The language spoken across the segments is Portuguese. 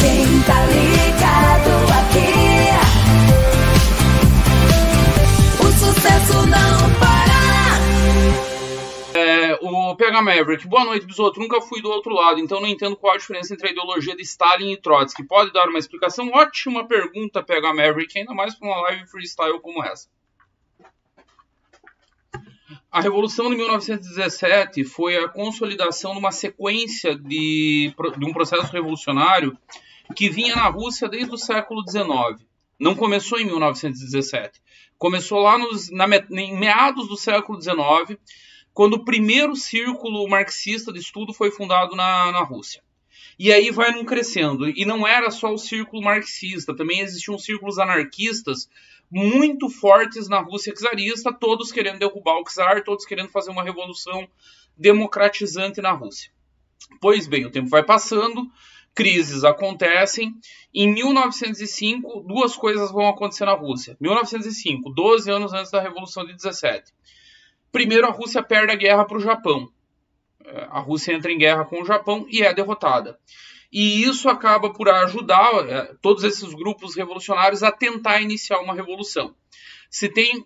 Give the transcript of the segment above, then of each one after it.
quem tá ligado aqui. O sucesso não para. O PH Maverick, boa noite, Bisoto. Nunca fui do outro lado, então não entendo qual a diferença entre a ideologia de Stalin e Trotsky. Pode dar uma explicação? Ótima pergunta, PH Maverick, ainda mais para uma live freestyle como essa. A Revolução de 1917 foi a consolidação de uma sequência de um processo revolucionário que vinha na Rússia desde o século XIX. Não começou em 1917. Começou lá em meados do século XIX, quando o primeiro círculo marxista de estudo foi fundado na Rússia. E aí vai num crescendo. E não era só o círculo marxista, também existiam círculos anarquistas muito fortes na Rússia czarista, todos querendo derrubar o czar, todos querendo fazer uma revolução democratizante na Rússia. Pois bem, o tempo vai passando, crises acontecem. Em 1905, duas coisas vão acontecer na Rússia. 1905, 12 anos antes da Revolução de 17. Primeiro, a Rússia perde a guerra para o Japão. A Rússia entra em guerra com o Japão e é derrotada. E isso acaba por ajudar todos esses grupos revolucionários a tentar iniciar uma revolução. Se tem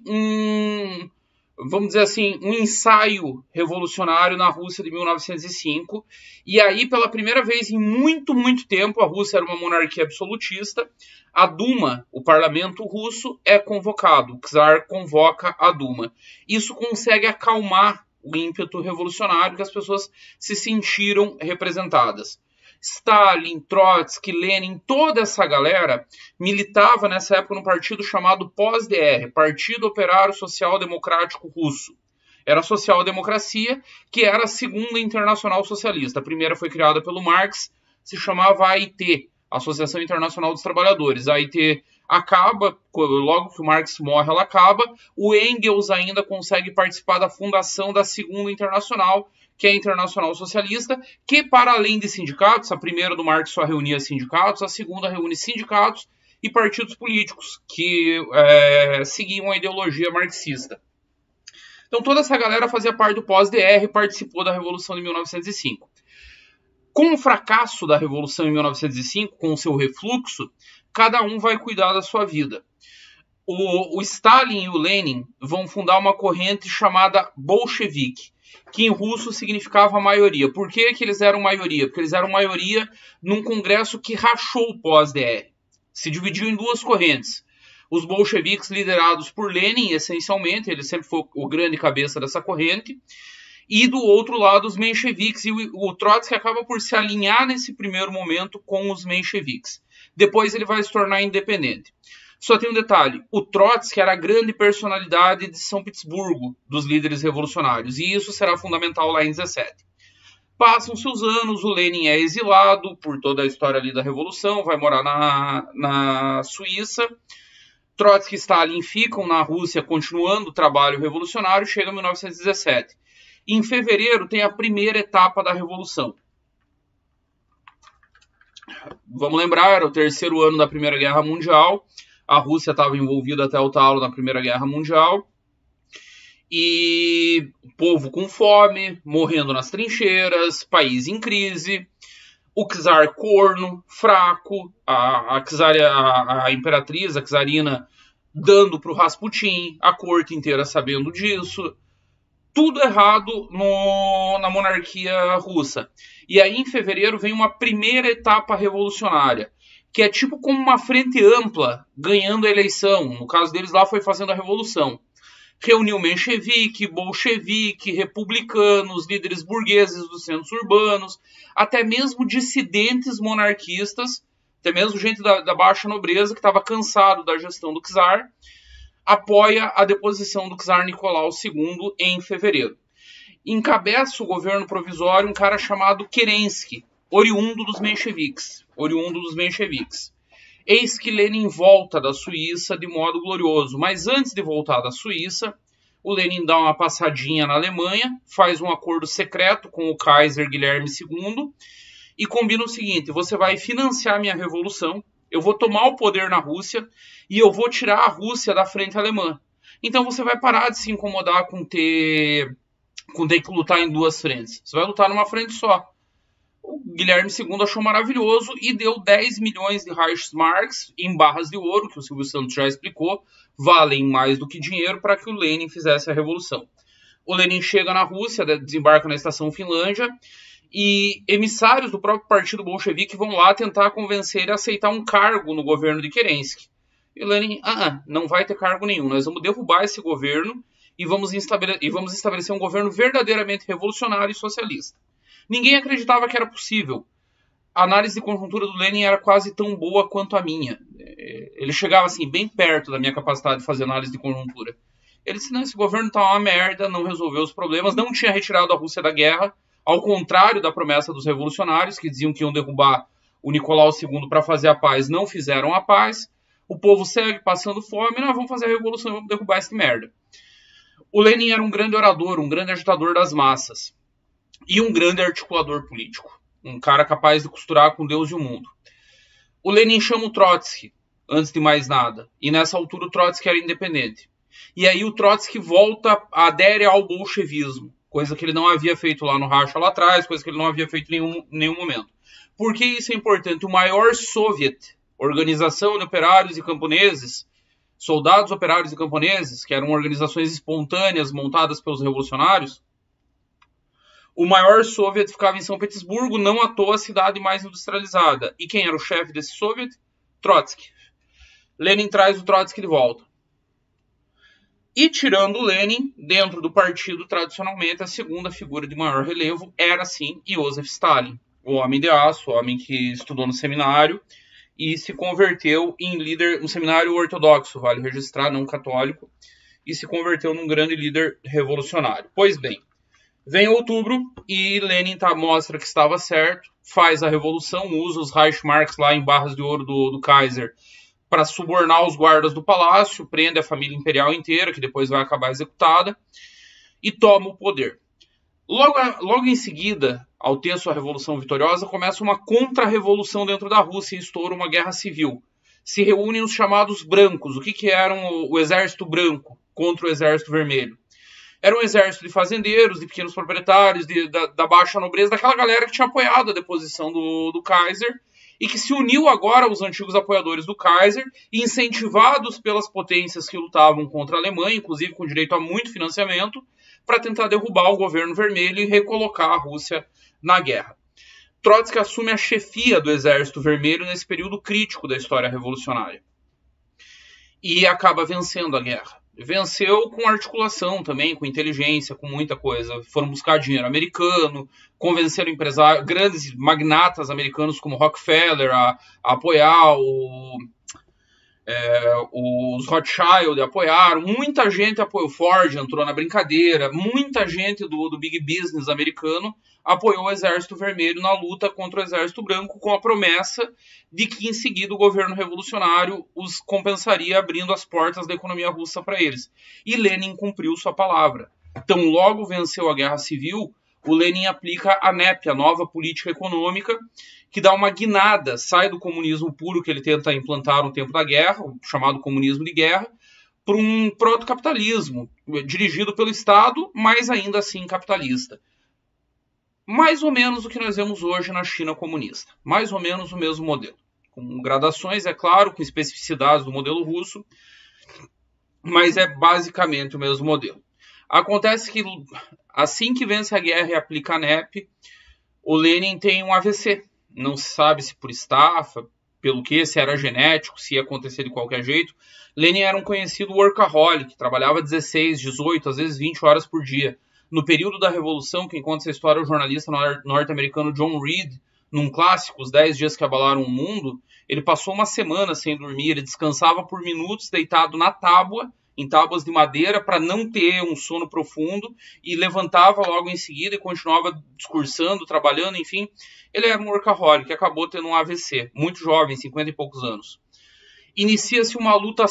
vamos dizer assim, um ensaio revolucionário na Rússia de 1905, e aí, pela primeira vez em muito, muito tempo, a Rússia era uma monarquia absolutista, a Duma, o parlamento russo, é convocado, o czar convoca a Duma. Isso consegue acalmar o ímpeto revolucionário, que as pessoas se sentiram representadas. Stalin, Trotsky, Lenin, toda essa galera militava nessa época num partido chamado POS-DR, Partido Operário Social Democrático Russo. Era a social-democracia, que era a segunda internacional socialista. A primeira foi criada pelo Marx, se chamava AIT, Associação Internacional dos Trabalhadores. A AIT acaba, logo que o Marx morre, ela acaba. O Engels ainda consegue participar da fundação da segunda internacional, que é a Internacional Socialista, que, para além de sindicatos, a primeira do Marx só reunia sindicatos, a segunda reúne sindicatos e partidos políticos que seguiam a ideologia marxista. Então, toda essa galera fazia parte do POS-DR e participou da Revolução de 1905. Com o fracasso da Revolução em 1905, com o seu refluxo, cada um vai cuidar da sua vida. O Stalin e o Lenin vão fundar uma corrente chamada bolchevique, que em russo significava maioria. Por que eles eram maioria? Porque eles eram maioria num congresso que rachou o pós-DR. Se dividiu em duas correntes. Os bolcheviques liderados por Lenin, essencialmente, ele sempre foi o grande cabeça dessa corrente, e do outro lado os mencheviques, e o Trotsky acaba por se alinhar nesse primeiro momento com os mencheviques. Depois ele vai se tornar independente. Só tem um detalhe, o Trotsky era a grande personalidade de São Petersburgo, dos líderes revolucionários, e isso será fundamental lá em 17. Passam-se os anos, o Lenin é exilado por toda a história ali da Revolução, vai morar na Suíça, Trotsky e Stalin ficam na Rússia continuando o trabalho revolucionário, chega em 1917. Em fevereiro tem a primeira etapa da Revolução. Vamos lembrar, era o terceiro ano da Primeira Guerra Mundial, a Rússia estava envolvida até o talo na Primeira Guerra Mundial, e o povo com fome, morrendo nas trincheiras, país em crise, o czar corno, fraco, a imperatriz, a czarina, dando para o Rasputin, a corte inteira sabendo disso, tudo errado na monarquia russa. E aí, em fevereiro, vem uma primeira etapa revolucionária, que é tipo como uma frente ampla ganhando a eleição. No caso deles, lá foi fazendo a revolução. Reuniu menchevique, bolchevique, republicanos, líderes burgueses dos centros urbanos, até mesmo dissidentes monarquistas, até mesmo gente da baixa nobreza que estava cansado da gestão do czar, apoia a deposição do czar Nicolau II em fevereiro. Encabeça o governo provisório um cara chamado Kerensky, oriundo dos mencheviques. Eis que Lenin volta da Suíça de modo glorioso, mas antes de voltar da Suíça, o Lenin dá uma passadinha na Alemanha, faz um acordo secreto com o Kaiser Guilherme II e combina o seguinte: você vai financiar minha revolução, eu vou tomar o poder na Rússia e eu vou tirar a Rússia da frente alemã. Então você vai parar de se incomodar com ter que lutar em duas frentes. Você vai lutar numa frente só. O Guilherme II achou maravilhoso e deu 10 milhões de Reichsmarks em barras de ouro, que o Silvio Santos já explicou, valem mais do que dinheiro, para que o Lenin fizesse a revolução. O Lenin chega na Rússia, desembarca na estação Finlândia, e emissários do próprio partido bolchevique vão lá tentar convencer ele a aceitar um cargo no governo de Kerensky. E o Lenin, não vai ter cargo nenhum, nós vamos derrubar esse governo e vamos estabelecer um governo verdadeiramente revolucionário e socialista. Ninguém acreditava que era possível. A análise de conjuntura do Lenin era quase tão boa quanto a minha. Ele chegava assim, bem perto da minha capacidade de fazer análise de conjuntura. Ele disse, não, esse governo tá uma merda, não resolveu os problemas, não tinha retirado a Rússia da guerra, ao contrário da promessa dos revolucionários, que diziam que iam derrubar o Nicolau II para fazer a paz, não fizeram a paz. O povo segue passando fome, nós vamos fazer a revolução, vamos derrubar esse merda. O Lenin era um grande orador, um grande agitador das massas e um grande articulador político. Um cara capaz de costurar com Deus e o mundo. O Lenin chama o Trotsky, antes de mais nada, e nessa altura o Trotsky era independente. E aí o Trotsky adere ao bolchevismo, coisa que ele não havia feito lá no Racha lá atrás, coisa que ele não havia feito em nenhum momento. Por que isso é importante? O maior soviet, organização de operários e camponeses, soldados, operários e camponeses, que eram organizações espontâneas montadas pelos revolucionários, o maior soviet ficava em São Petersburgo, não à toa a cidade mais industrializada. E quem era o chefe desse soviet? Trotsky. Lenin traz o Trotsky de volta. E tirando o Lenin, dentro do partido, tradicionalmente, a segunda figura de maior relevo era, sim, Iosif Stalin. O homem de aço, o homem que estudou no seminário e se converteu em líder, um seminário ortodoxo, vale registrar, não católico, e se converteu num grande líder revolucionário. Pois bem, vem outubro e Lenin mostra que estava certo, faz a revolução, usa os Reichsmarks lá em barras de ouro do Kaiser para subornar os guardas do palácio, prende a família imperial inteira, que depois vai acabar executada, e toma o poder. Logo em seguida, ao ter sua revolução vitoriosa, começa uma contra-revolução dentro da Rússia e estoura uma guerra civil. Se reúnem os chamados brancos. O que eram o exército branco contra o exército vermelho? Era um exército de fazendeiros, de pequenos proprietários, da baixa nobreza, daquela galera que tinha apoiado a deposição do Kaiser e que se uniu agora aos antigos apoiadores do Kaiser, incentivados pelas potências que lutavam contra a Alemanha, inclusive com direito a muito financiamento, para tentar derrubar o governo vermelho e recolocar a Rússia na guerra. Trotsky assume a chefia do Exército Vermelho nesse período crítico da história revolucionária. E acaba vencendo a guerra. Venceu com articulação também, com inteligência, com muita coisa. Foram buscar dinheiro americano, convenceram empresários, grandes magnatas americanos como Rockefeller a apoiar, os Rothschild apoiaram, muita gente apoiou, Ford entrou na brincadeira, muita gente do Big Business americano apoiou o Exército Vermelho na luta contra o Exército Branco, com a promessa de que em seguida o governo revolucionário os compensaria abrindo as portas da economia russa para eles. E Lenin cumpriu sua palavra. Então, logo venceu a Guerra Civil, o Lenin aplica a NEP, a nova política econômica, que dá uma guinada, sai do comunismo puro que ele tenta implantar no tempo da guerra, o chamado comunismo de guerra, para um proto-capitalismo, dirigido pelo Estado, mas ainda assim capitalista. Mais ou menos o que nós vemos hoje na China comunista. Mais ou menos o mesmo modelo. Com gradações, é claro, com especificidades do modelo russo, mas é basicamente o mesmo modelo. Acontece que, assim que vence a guerra e aplica a NEP, o Lenin tem um AVC. Não se sabe se por estafa, pelo que, se era genético, se ia acontecer de qualquer jeito. Lenin era um conhecido workaholic, trabalhava 16, 18, às vezes 20 horas por dia. No período da Revolução, quem conta essa história é o jornalista norte-americano John Reed, num clássico, Os 10 Dias que Abalaram o Mundo. Ele passou uma semana sem dormir, ele descansava por minutos deitado na tábua, em tábuas de madeira, para não ter um sono profundo, e levantava logo em seguida e continuava discursando, trabalhando, enfim. Ele era um workaholic, acabou tendo um AVC, muito jovem, 50 e poucos anos. Inicia-se uma luta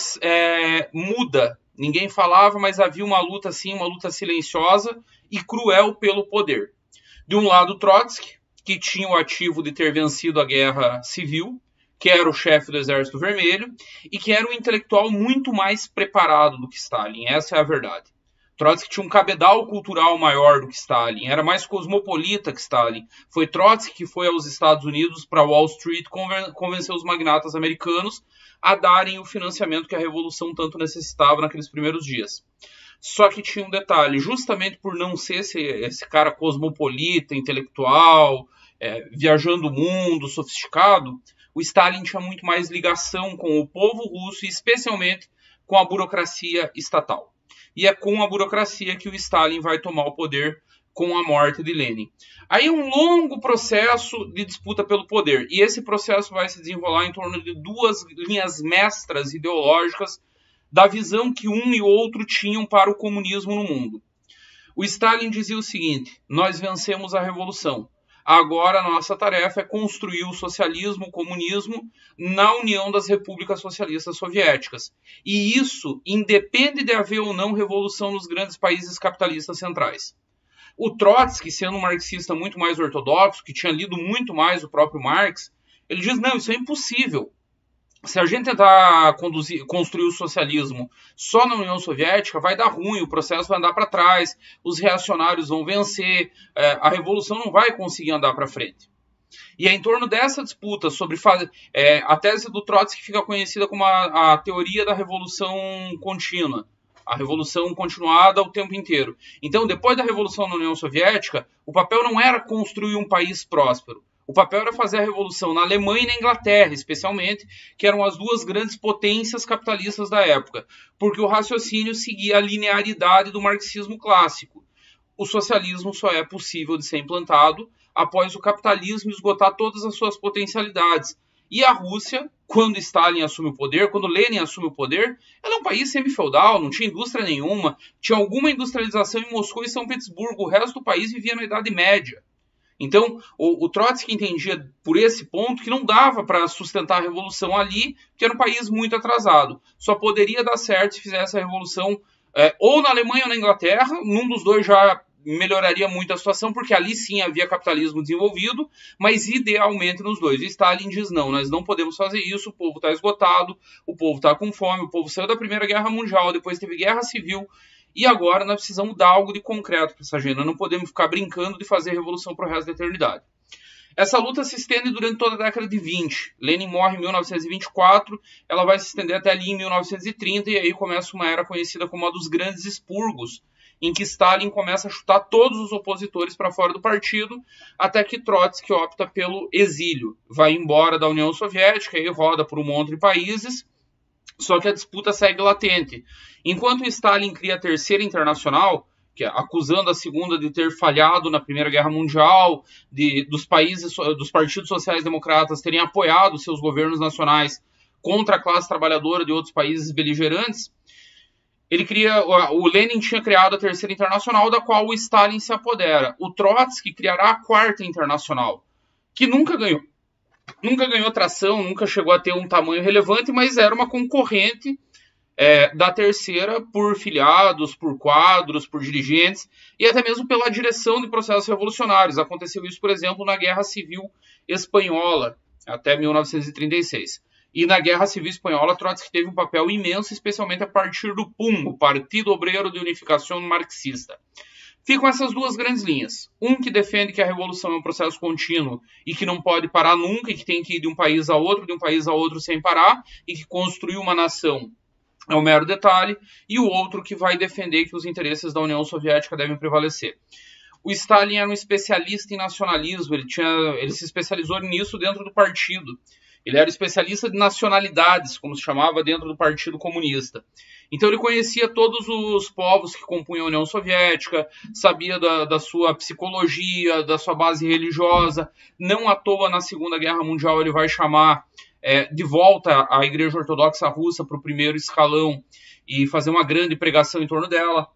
muda. Ninguém falava, mas havia uma luta assim, uma luta silenciosa e cruel pelo poder. De um lado, Trotsky, que tinha o ativo de ter vencido a guerra civil, que era o chefe do Exército Vermelho, e que era um intelectual muito mais preparado do que Stalin. Essa é a verdade. Trotsky tinha um cabedal cultural maior do que Stalin, era mais cosmopolita que Stalin. Foi Trotsky que foi aos Estados Unidos, para Wall Street, convencer os magnatas americanos a darem o financiamento que a Revolução tanto necessitava naqueles primeiros dias. Só que tinha um detalhe, justamente por não ser esse cara cosmopolita, intelectual, viajando o mundo, sofisticado, o Stalin tinha muito mais ligação com o povo russo e especialmente com a burocracia estatal. E é com a burocracia que o Stalin vai tomar o poder com a morte de Lenin. Aí um longo processo de disputa pelo poder. E esse processo vai se desenrolar em torno de duas linhas mestras ideológicas da visão que um e outro tinham para o comunismo no mundo. O Stalin dizia o seguinte: nós vencemos a revolução. Agora a nossa tarefa é construir o socialismo, o comunismo, na União das Repúblicas Socialistas Soviéticas. E isso independe de haver ou não revolução nos grandes países capitalistas centrais. O Trotsky, sendo um marxista muito mais ortodoxo, que tinha lido muito mais o próprio Marx, ele diz, não, isso é impossível. Se a gente tentar construir o socialismo só na União Soviética, vai dar ruim, o processo vai andar para trás, os reacionários vão vencer, a revolução não vai conseguir andar para frente. E é em torno dessa disputa sobre a tese do Trotsky fica conhecida como a teoria da revolução contínua, a revolução continuada o tempo inteiro. Então, depois da revolução na União Soviética, o papel não era construir um país próspero. O papel era fazer a revolução na Alemanha e na Inglaterra, especialmente, que eram as duas grandes potências capitalistas da época, porque o raciocínio seguia a linearidade do marxismo clássico. O socialismo só é possível de ser implantado após o capitalismo esgotar todas as suas potencialidades. E a Rússia, quando Stalin assume o poder, quando Lenin assume o poder, ela é um país semi-feudal, não tinha indústria nenhuma, tinha alguma industrialização em Moscou e São Petersburgo, o resto do país vivia na Idade Média. Então, o Trotsky entendia por esse ponto que não dava para sustentar a revolução ali, que era um país muito atrasado. Só poderia dar certo se fizesse a revolução ou na Alemanha ou na Inglaterra, num dos dois já melhoraria muito a situação, porque ali sim havia capitalismo desenvolvido, mas idealmente nos dois. E Stalin diz, não, nós não podemos fazer isso, o povo está esgotado, o povo está com fome, o povo saiu da Primeira Guerra Mundial, depois teve Guerra Civil, e agora nós precisamos dar algo de concreto para essa agenda. Não podemos ficar brincando de fazer revolução para o resto da eternidade. Essa luta se estende durante toda a década de 20. Lenin morre em 1924, ela vai se estender até ali em 1930, e aí começa uma era conhecida como a dos grandes expurgos, em que Stalin começa a chutar todos os opositores para fora do partido, até que Trotsky opta pelo exílio. Vai embora da União Soviética e roda por um monte de países, só que a disputa segue latente. Enquanto Stalin cria a Terceira Internacional, acusando a Segunda de ter falhado na Primeira Guerra Mundial, dos partidos sociais-democratas terem apoiado seus governos nacionais contra a classe trabalhadora de outros países beligerantes, o Lenin tinha criado a Terceira Internacional, da qual o Stalin se apodera. O Trotsky criará a Quarta Internacional, que nunca ganhou tração, nunca chegou a ter um tamanho relevante, mas era uma concorrente da Terceira por filiados, por quadros, por dirigentes e até mesmo pela direção de processos revolucionários. Aconteceu isso, por exemplo, na Guerra Civil Espanhola, até 1936. E na Guerra Civil Espanhola, Trotsky teve um papel imenso, especialmente a partir do PUM, o Partido Obreiro de Unificação Marxista. Ficam essas duas grandes linhas. Um que defende que a revolução é um processo contínuo e que não pode parar nunca, e que tem que ir de um país a outro sem parar, e que construir uma nação é um mero detalhe, e o outro que vai defender que os interesses da União Soviética devem prevalecer. O Stalin era um especialista em nacionalismo, ele se especializou nisso dentro do partido. Ele era especialista de nacionalidades, como se chamava, dentro do Partido Comunista. Então ele conhecia todos os povos que compunham a União Soviética, sabia da sua psicologia, da sua base religiosa. Não à toa, na Segunda Guerra Mundial, ele vai chamar de volta a Igreja Ortodoxa Russa para o primeiro escalão e fazer uma grande pregação em torno dela.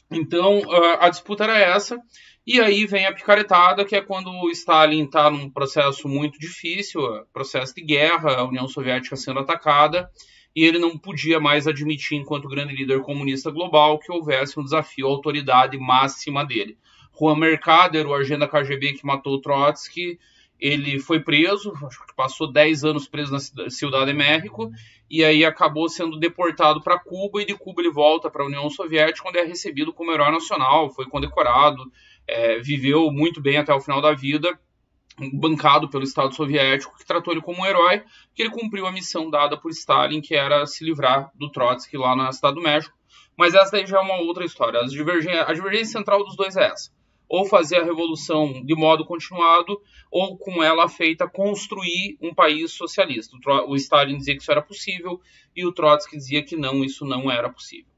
Então, a disputa era essa. E aí vem a picaretada, que é quando o Stalin está num processo muito difícil, processo de guerra, a União Soviética sendo atacada, e ele não podia mais admitir, enquanto grande líder comunista global, que houvesse um desafio à autoridade máxima dele. Juan Mercader, o agente da KGB que matou Trotsky, ele foi preso, acho que passou 10 anos preso na Ciudad de México, e aí acabou sendo deportado para Cuba, e de Cuba ele volta para a União Soviética, onde é recebido como herói nacional, foi condecorado, viveu muito bem até o final da vida, bancado pelo Estado Soviético, que tratou ele como um herói, que ele cumpriu a missão dada por Stalin, que era se livrar do Trotsky lá na Cidade do México. Mas essa daí já é uma outra história. A divergência central dos dois é essa. Ou fazer a revolução de modo continuado, ou com ela feita construir um país socialista. O Stalin dizia que isso era possível, e o Trotsky dizia que não, isso não era possível.